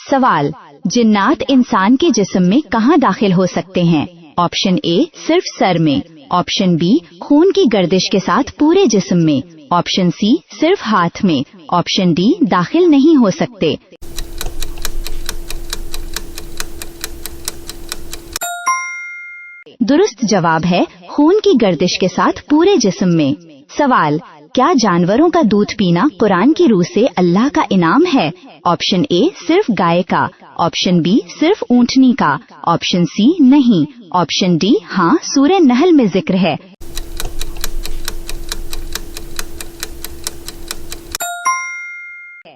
सवाल, जिन्नात इंसान के जिस्म में कहाँ दाखिल हो सकते हैं? ऑप्शन ए सिर्फ सर में, ऑप्शन बी खून की गर्दिश के साथ पूरे जिस्म में, ऑप्शन सी सिर्फ हाथ में, ऑप्शन डी दाखिल नहीं हो सकते। दुरुस्त जवाब है खून की गर्दिश के साथ पूरे जिस्म में। सवाल, क्या जानवरों का दूध पीना कुरान की रूह से अल्लाह का इनाम है? ऑप्शन ए सिर्फ गाय का, ऑप्शन बी सिर्फ ऊंटनी का, ऑप्शन सी नहीं, ऑप्शन डी हाँ सूरह नहल में जिक्र है।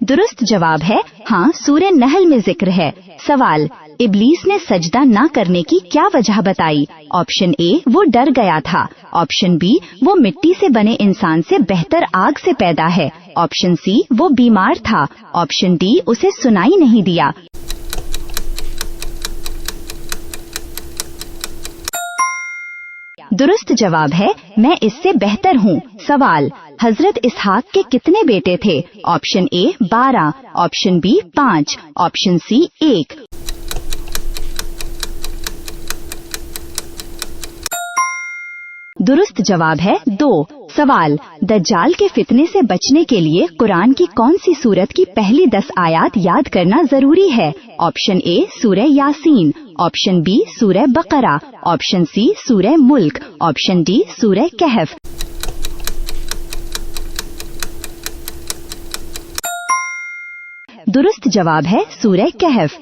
दुरुस्त जवाब है हाँ सूरह नहल में जिक्र है। सवाल, इब्लीस ने सजदा न करने की क्या वजह बताई? ऑप्शन ए वो डर गया था, ऑप्शन बी वो मिट्टी से बने इंसान से बेहतर आग से पैदा है, ऑप्शन सी वो बीमार था, ऑप्शन डी उसे सुनाई नहीं दिया। दुरुस्त जवाब है मैं इससे बेहतर हूँ। सवाल, हजरत इसहाक के कितने बेटे थे? Option A 12, option B 5, option C 1। दुरुस्त जवाब है 2। सवाल, दज्जाल के फितने से बचने के लिए कुरान की कौन सी सूरत की पहली 10 आयात याद करना जरूरी है? ऑप्शन ए सूरह यासीन, ऑप्शन बी सूरह बकरा, ऑप्शन सी सूरह मुल्क, ऑप्शन डी सूरह कहफ। दुरुस्त जवाब है सूरह कहफ।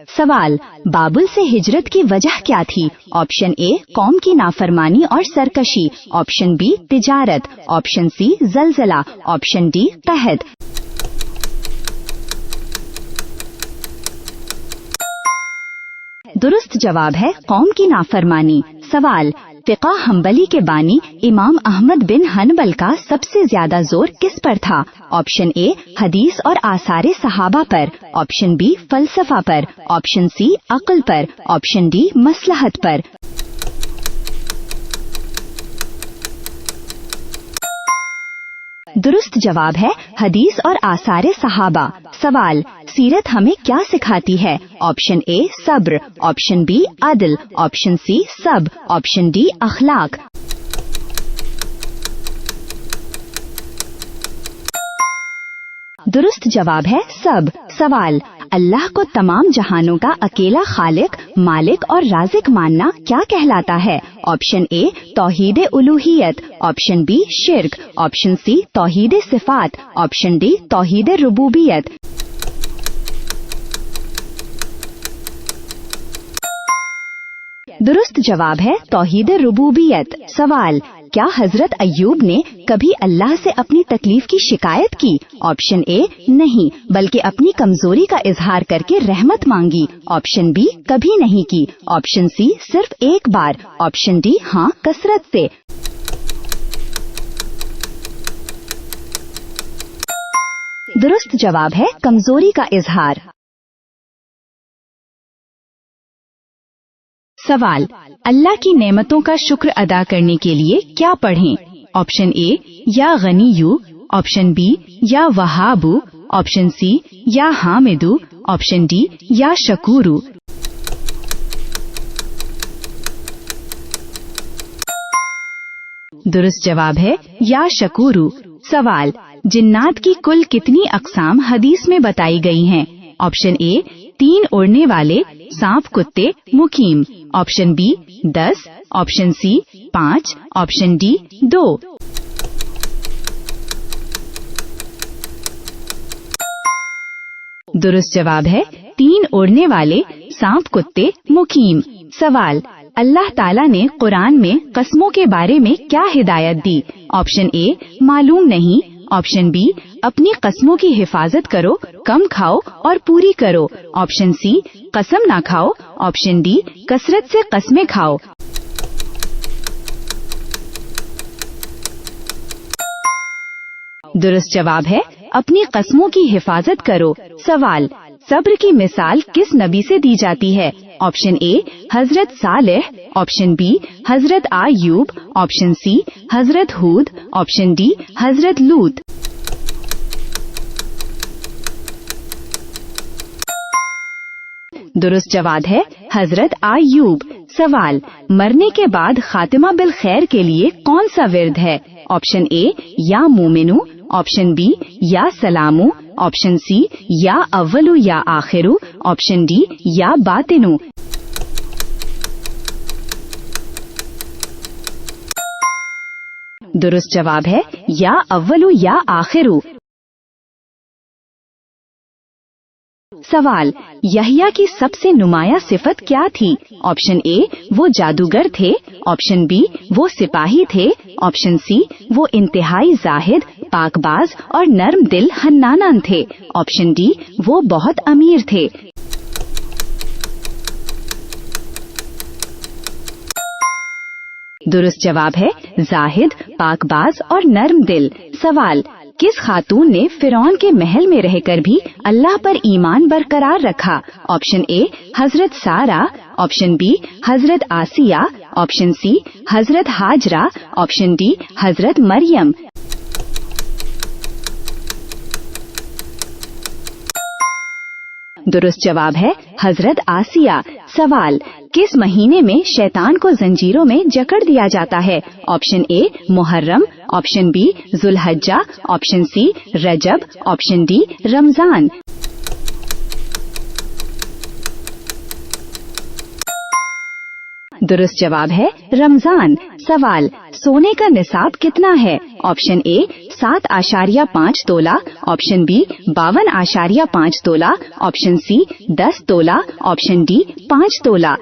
सवाल, बाबुल से हिजरत की वजह क्या थी? ऑप्शन ए कौम की नाफरमानी और सरकशी, ऑप्शन बी तिजारत, ऑप्शन सी जलजला, ऑप्शन डी कहत। दुरुस्त जवाब है कौम की नाफरमानी। सवाल, फिक़ा हम्बली के बानी इमाम अहमद बिन हनबल का सबसे ज्यादा जोर किस पर था? ऑप्शन ए हदीस और आसारे सहाबा पर, ऑप्शन बी फलसफा पर, ऑप्शन सी अक्ल पर, ऑप्शन डी मसलहत पर। दुरुस्त जवाब है हदीस और आसारे सहाबा। सवाल, सीरत हमें क्या सिखाती है? ऑप्शन ए सब्र, ऑप्शन बी अदल, ऑप्शन सी सब, ऑप्शन डी अखलाक। दुरुस्त जवाब है सब। सवाल, अल्लाह को तमाम जहानों का अकेला खालिक, मालिक और राज़िक मानना क्या कहलाता है? ऑप्शन ए तौहीद उलूहियत, ऑप्शन बी शिर्क, ऑप्शन सी तौहीद सिफात, ऑप्शन डी तौहीद रुबूबियत। दुरुस्त जवाब है तौहीद रुबूबियत। सवाल, क्या हजरत अय्यूब ने कभी अल्लाह से अपनी तकलीफ की शिकायत की? ऑप्शन ए नहीं, बल्कि अपनी कमजोरी का इजहार करके रहमत मांगी, ऑप्शन बी कभी नहीं की, ऑप्शन सी सिर्फ एक बार, ऑप्शन डी हाँ कसरत से। दुरुस्त जवाब है कमजोरी का इजहार। सवाल, अल्लाह की नेमतों का शुक्र अदा करने के लिए क्या पढ़ें? ऑप्शन ए या गनीयू, ऑप्शन बी या वहाबू, ऑप्शन सी या हामिदू, ऑप्शन डी या शकूरू। दुरुस्त जवाब है या शकूरू। सवाल, जिन्नात की कुल कितनी अक़साम हदीस में बताई गई हैं? ऑप्शन ए 3 उड़ने वाले, सांप, कुत्ते, मुकीम, option B 10, option C 5, option D 2। दुरुस्त जवाब है 3 उड़ने वाले, सांप, कुत्ते, मुकीम। सवाल, अल्लाह ताला ने कुरान में कसमों के बारे में क्या हिदायत दी? ऑप्शन ए मालूम नहीं, ऑप्शन बी अपनी कसमों की हिफाजत करो, कम खाओ और पूरी करो, ऑप्शन सी कसम ना खाओ, ऑप्शन डी कसरत से कस्में खाओ। दुरुस्त जवाब है अपनी कसमों की हिफाजत करो। सवाल, सब्र की मिसाल किस नबी से दी जाती है? ऑप्शन ए हजरत सालेह, ऑप्शन बी हजरत आयूब, ऑप्शन सी हजरत हूद, ऑप्शन डी हजरत लूत। दुरुस्त जवाब है हजरत आयूब। सवाल, मरने के बाद खातिमा बिल खैर के लिए कौन सा विर्द है? ऑप्शन ए या मोमिनू, ऑप्शन बी या सलामू, ऑप्शन सी या अव्वलू या आखिरू, ऑप्शन डी या बातिनू। दुरुस्त जवाब है या अव्वलू या आखिरू। सवाल, यहया की सबसे नुमाया सिफत क्या थी? ऑप्शन ए वो जादूगर थे, ऑप्शन बी वो सिपाही थे, ऑप्शन सी वो इंतहाई जाहिद, पाकबाज और नर्म दिल हन्नानन थे, ऑप्शन डी वो बहुत अमीर थे। दुरुस्त जवाब है जाहिद, पाकबाज और नर्म दिल। सवाल, किस खातून ने फिरौन के महल में रहकर भी अल्लाह पर ईमान बरकरार रखा? ऑप्शन ए हजरत सारा, ऑप्शन बी हजरत आसिया, ऑप्शन सी हजरत हाजरा, ऑप्शन डी हजरत मरियम। दुरुस्त जवाब है हजरत आसिया। सवाल, किस महीने में शैतान को जंजीरों में जकड़ दिया जाता है? ऑप्शन ए मुहर्रम, ऑप्शन बी जुल्हज्जा, ऑप्शन सी रजब, ऑप्शन डी रमजान। दुरुस्त जवाब है रमजान। सवाल, सोने का निसाब कितना है? ऑप्शन ए 7.5 तोला, ऑप्शन बी 52.5 तोला, ऑप्शन सी 10 तोला, ऑप्शन डी 5 तोला।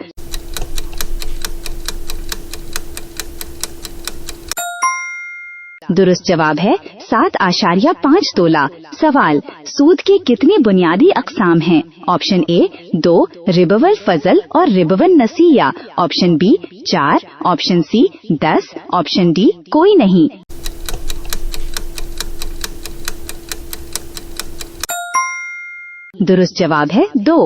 दुरुस्त जवाब है 7.5 तोला। सवाल, सूद की कितनी बुनियादी अकसाम हैं? ऑप्शन ए 2 रिबवल फजल और रिबवल नसीया, option B 4, option C 10, option D कोई नहीं। दुरुस्त जवाब है 2।